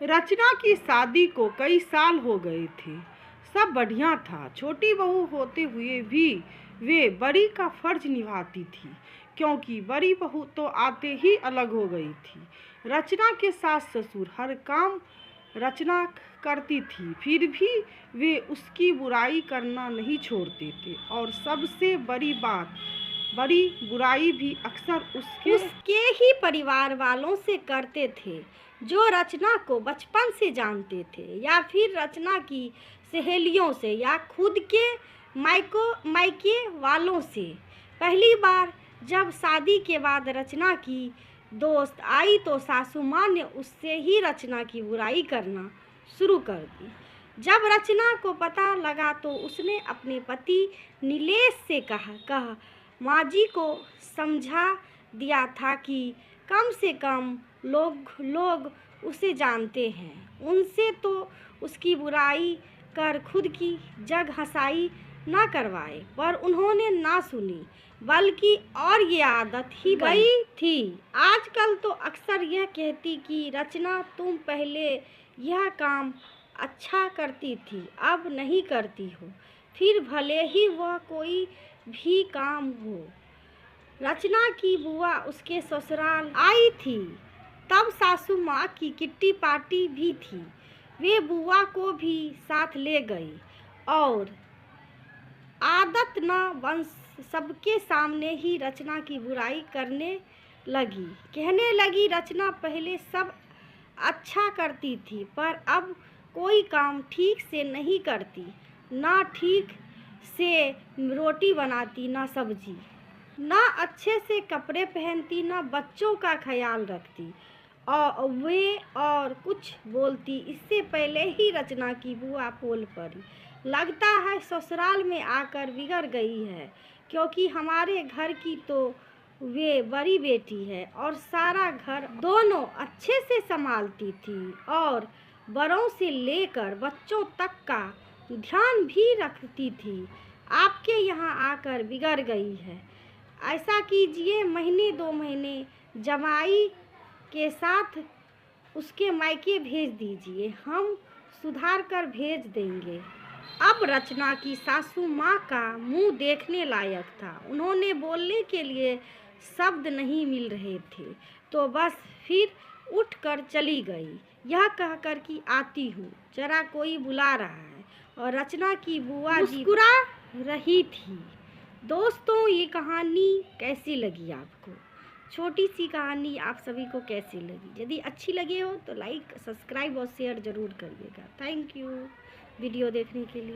रचना की शादी को कई साल हो गए थे। सब बढ़िया था। छोटी बहू होते हुए भी वे बड़ी का फर्ज निभाती थी, क्योंकि बड़ी बहू तो आते ही अलग हो गई थी। रचना के सास ससुर हर काम रचना करती थी, फिर भी वे उसकी बुराई करना नहीं छोड़ते थे, और सबसे बड़ी बात, बड़ी बुराई भी अक्सर उसके ही परिवार वालों से करते थे, जो रचना को बचपन से जानते थे, या फिर रचना की सहेलियों से, या खुद के मायके वालों से। पहली बार जब शादी के बाद रचना की दोस्त आई तो सासू माँ ने उससे ही रचना की बुराई करना शुरू कर दी। जब रचना को पता लगा तो उसने अपने पति नीलेश से कहा माँ जी को समझा दिया था कि कम से कम लोग उसे जानते हैं, उनसे तो उसकी बुराई कर खुद की जग हंसाई ना करवाए। पर उन्होंने ना सुनी, बल्कि और ये आदत ही गई थी। आजकल तो अक्सर यह कहती कि रचना तुम पहले यह काम अच्छा करती थी, अब नहीं करती हो, फिर भले ही वह कोई भी काम हो। रचना की बुआ उसके ससुराल आई थी, तब सासू माँ की किट्टी पार्टी भी थी। वे बुआ को भी साथ ले गई और आदत न बन सबके सामने ही रचना की बुराई करने लगी। कहने लगी रचना पहले सब अच्छा करती थी, पर अब कोई काम ठीक से नहीं करती, ना ठीक से रोटी बनाती, ना सब्जी, ना अच्छे से कपड़े पहनती, ना बच्चों का ख्याल रखती, और कुछ बोलती। इससे पहले ही रचना की बुआ बोल पड़ी, लगता है ससुराल में आकर बिगड़ गई है, क्योंकि हमारे घर की तो वे बड़ी बेटी है और सारा घर दोनों अच्छे से संभालती थी, और बड़ों से लेकर बच्चों तक का ध्यान भी रखती थी। आपके यहाँ आकर बिगड़ गई है। ऐसा कीजिए, महीने 2 महीने जमाई के साथ उसके मायके भेज दीजिए, हम सुधार कर भेज देंगे। अब रचना की सासू माँ का मुंह देखने लायक था। उन्होंने बोलने के लिए शब्द नहीं मिल रहे थे, तो बस फिर उठकर चली गई, यह कहकर कि आती हूँ, जरा कोई बुला रहा है। और रचना की बुआ मुस्कुरा रही थी। दोस्तों, ये कहानी कैसी लगी आपको? छोटी सी कहानी आप सभी को कैसी लगी? यदि अच्छी लगी हो तो लाइक, सब्सक्राइब और शेयर ज़रूर करिएगा। थैंक यू वीडियो देखने के लिए।